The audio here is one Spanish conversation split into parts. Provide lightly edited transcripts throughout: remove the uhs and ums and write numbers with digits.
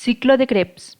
Ciclo de Krebs.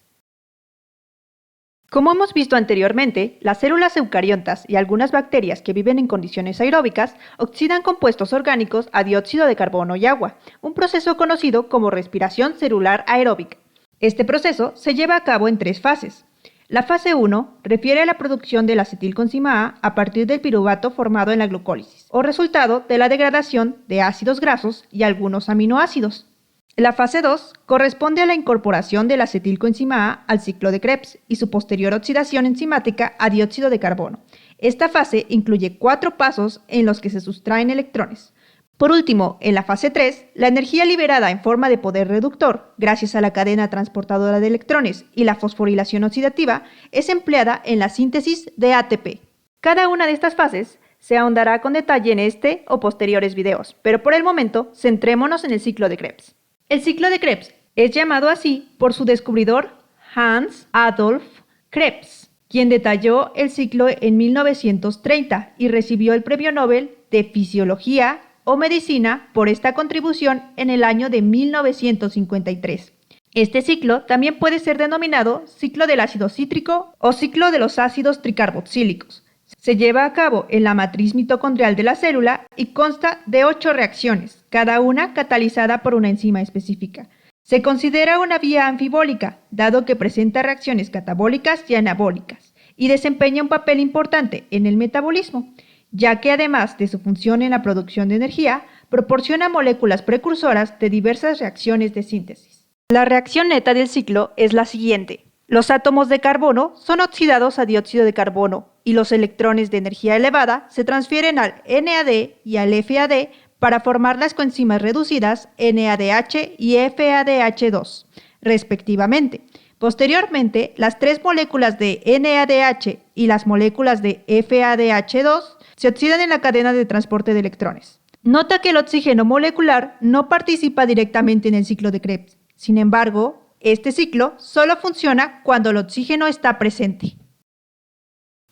Como hemos visto anteriormente, las células eucariontas y algunas bacterias que viven en condiciones aeróbicas oxidan compuestos orgánicos a dióxido de carbono y agua, un proceso conocido como respiración celular aeróbica. Este proceso se lleva a cabo en 3 fases. La fase 1 refiere a la producción del acetilcoenzima A partir del piruvato formado en la glucólisis, o resultado de la degradación de ácidos grasos y algunos aminoácidos. La fase 2 corresponde a la incorporación del acetilcoenzima A al ciclo de Krebs y su posterior oxidación enzimática a dióxido de carbono. Esta fase incluye 4 pasos en los que se sustraen electrones. Por último, en la fase 3, la energía liberada en forma de poder reductor, gracias a la cadena transportadora de electrones y la fosforilación oxidativa, es empleada en la síntesis de ATP. Cada una de estas fases se ahondará con detalle en este o posteriores videos, pero por el momento centrémonos en el ciclo de Krebs. El ciclo de Krebs es llamado así por su descubridor Hans Adolf Krebs, quien detalló el ciclo en 1930 y recibió el Premio Nobel de Fisiología o Medicina por esta contribución en el año de 1953. Este ciclo también puede ser denominado ciclo del ácido cítrico o ciclo de los ácidos tricarboxílicos. Se lleva a cabo en la matriz mitocondrial de la célula y consta de 8 reacciones, cada una catalizada por una enzima específica. Se considera una vía anfibólica, dado que presenta reacciones catabólicas y anabólicas, y desempeña un papel importante en el metabolismo, ya que además de su función en la producción de energía, proporciona moléculas precursoras de diversas reacciones de síntesis. La reacción neta del ciclo es la siguiente. Los átomos de carbono son oxidados a dióxido de carbono y los electrones de energía elevada se transfieren al NAD y al FAD para formar las coenzimas reducidas NADH y FADH2, respectivamente. Posteriormente, las 3 moléculas de NADH y las moléculas de FADH2 se oxidan en la cadena de transporte de electrones. Nota que el oxígeno molecular no participa directamente en el ciclo de Krebs. Sin embargo, este ciclo solo funciona cuando el oxígeno está presente.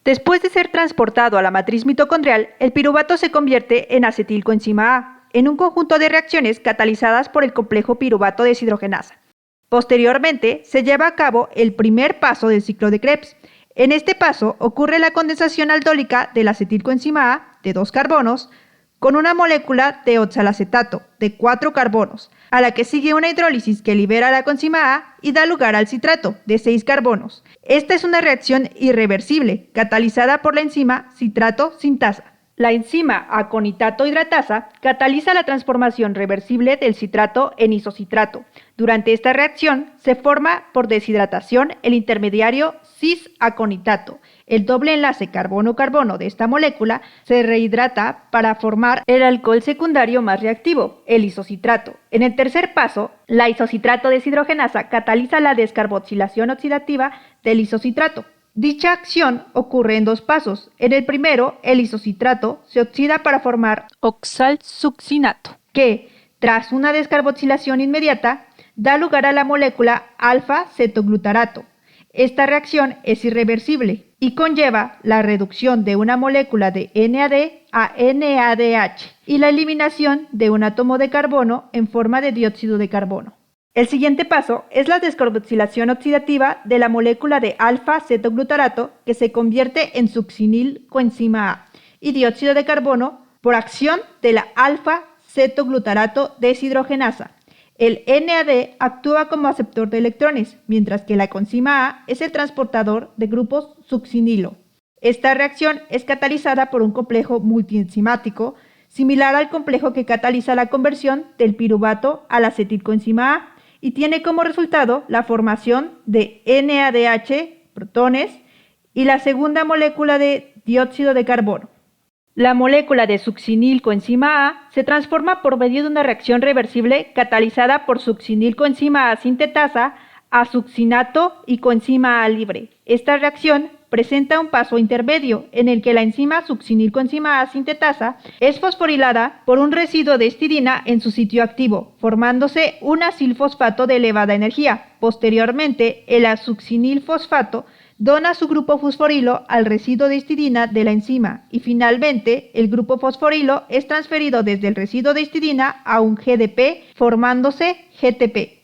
Después de ser transportado a la matriz mitocondrial, el piruvato se convierte en acetilcoenzima A, en un conjunto de reacciones catalizadas por el complejo piruvato deshidrogenasa. Posteriormente, se lleva a cabo el primer paso del ciclo de Krebs. En este paso ocurre la condensación aldólica del acetilcoenzima A de 2 carbonos con una molécula de oxalacetato de 4 carbonos, a la que sigue una hidrólisis que libera la coenzima A y da lugar al citrato de 6 carbonos. Esta es una reacción irreversible, catalizada por la enzima citrato sintasa. La enzima aconitato hidratasa cataliza la transformación reversible del citrato en isocitrato. Durante esta reacción se forma por deshidratación el intermediario cis-aconitato. El doble enlace carbono-carbono de esta molécula se rehidrata para formar el alcohol secundario más reactivo, el isocitrato. En el tercer paso, la isocitrato deshidrogenasa cataliza la descarboxilación oxidativa del isocitrato. Dicha acción ocurre en 2 pasos. En el primero, el isocitrato se oxida para formar oxalsuccinato, que, tras una descarboxilación inmediata, da lugar a la molécula alfa-cetoglutarato. Esta reacción es irreversible y conlleva la reducción de una molécula de NAD a NADH y la eliminación de un átomo de carbono en forma de dióxido de carbono. El siguiente paso es la descarboxilación oxidativa de la molécula de alfa-cetoglutarato que se convierte en succinilcoenzima A y dióxido de carbono por acción de la alfa-cetoglutarato deshidrogenasa. El NAD actúa como aceptor de electrones, mientras que la coenzima A es el transportador de grupos succinilo. Esta reacción es catalizada por un complejo multienzimático similar al complejo que cataliza la conversión del piruvato a la acetilcoenzima A y tiene como resultado la formación de NADH, protones, y la segunda molécula de dióxido de carbono. La molécula de succinilcoenzima A se transforma por medio de una reacción reversible catalizada por succinilcoenzima A sintetasa a succinato y coenzima A libre. Esta reacción presenta un paso intermedio en el que la enzima succinilcoenzima A sintetasa es fosforilada por un residuo de histidina en su sitio activo, formándose un acilfosfato de elevada energía. Posteriormente, el asuccinilfosfato dona su grupo fosforilo al residuo de histidina de la enzima y finalmente el grupo fosforilo es transferido desde el residuo de histidina a un GDP formándose GTP.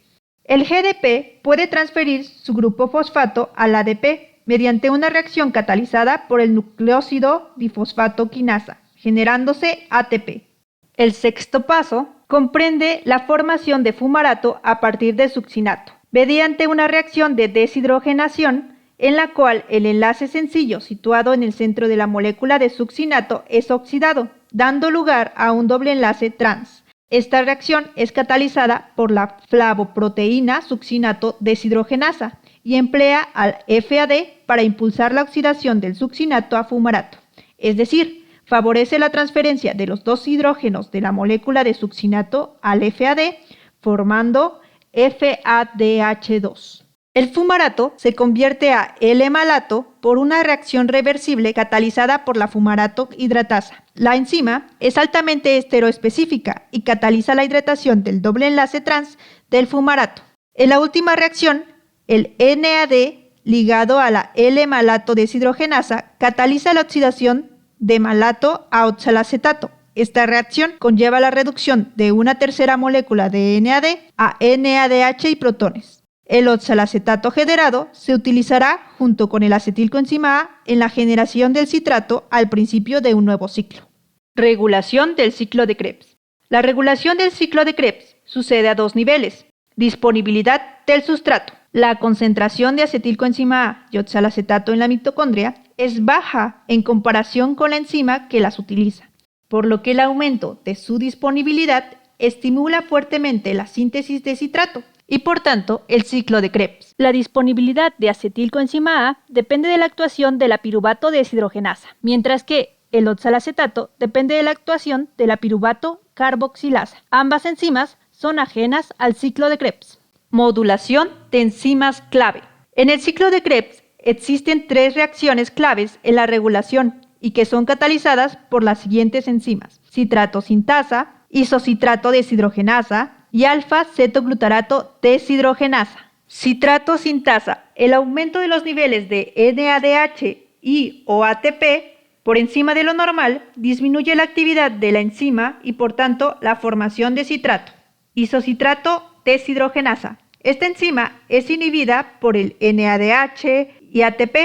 El GDP puede transferir su grupo fosfato al ADP mediante una reacción catalizada por el nucleósido difosfato quinasa, generándose ATP. El sexto paso comprende la formación de fumarato a partir de succinato, mediante una reacción de deshidrogenación en la cual el enlace sencillo situado en el centro de la molécula de succinato es oxidado, dando lugar a un doble enlace trans. Esta reacción es catalizada por la flavoproteína succinato deshidrogenasa y emplea al FAD para impulsar la oxidación del succinato a fumarato, es decir, favorece la transferencia de los dos hidrógenos de la molécula de succinato al FAD, formando FADH2. El fumarato se convierte a L-malato por una reacción reversible catalizada por la fumarato hidratasa. La enzima es altamente estereoespecífica y cataliza la hidratación del doble enlace trans del fumarato. En la última reacción, el NAD ligado a la L-malato deshidrogenasa cataliza la oxidación de malato a oxalacetato. Esta reacción conlleva la reducción de una tercera molécula de NAD a NADH y protones. El oxalacetato generado se utilizará junto con el acetilcoenzima A en la generación del citrato al principio de un nuevo ciclo. Regulación del ciclo de Krebs. La regulación del ciclo de Krebs sucede a dos niveles. Disponibilidad del sustrato. La concentración de acetilcoenzima A y oxalacetato en la mitocondria es baja en comparación con la enzima que las utiliza, por lo que el aumento de su disponibilidad estimula fuertemente la síntesis de citrato y por tanto el ciclo de Krebs. La disponibilidad de acetilcoenzima A depende de la actuación de la piruvato deshidrogenasa, mientras que el oxalacetato depende de la actuación de la piruvato carboxilasa. Ambas enzimas son ajenas al ciclo de Krebs. Modulación de enzimas clave. En el ciclo de Krebs existen tres reacciones claves en la regulación y que son catalizadas por las siguientes enzimas: citrato sintasa, isocitrato deshidrogenasa y alfa-cetoglutarato deshidrogenasa. Citrato sintasa. El aumento de los niveles de NADH y o ATP por encima de lo normal disminuye la actividad de la enzima y por tanto la formación de citrato. Isocitrato deshidrogenasa. Esta enzima es inhibida por el NADH y ATP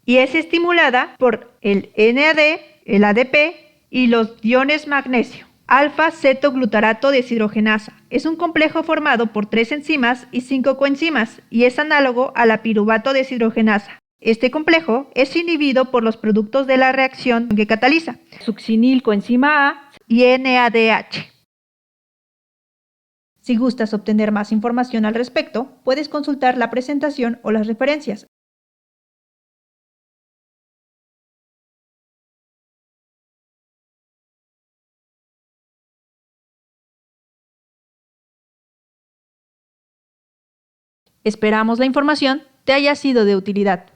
y es estimulada por el NAD, el ADP y los iones magnesio. Alfa-cetoglutarato deshidrogenasa es un complejo formado por 3 enzimas y 5 coenzimas y es análogo a la piruvato deshidrogenasa. Este complejo es inhibido por los productos de la reacción que cataliza, succinilcoenzima A y NADH. Si gustas obtener más información al respecto, puedes consultar la presentación o las referencias. Esperamos la información te haya sido de utilidad.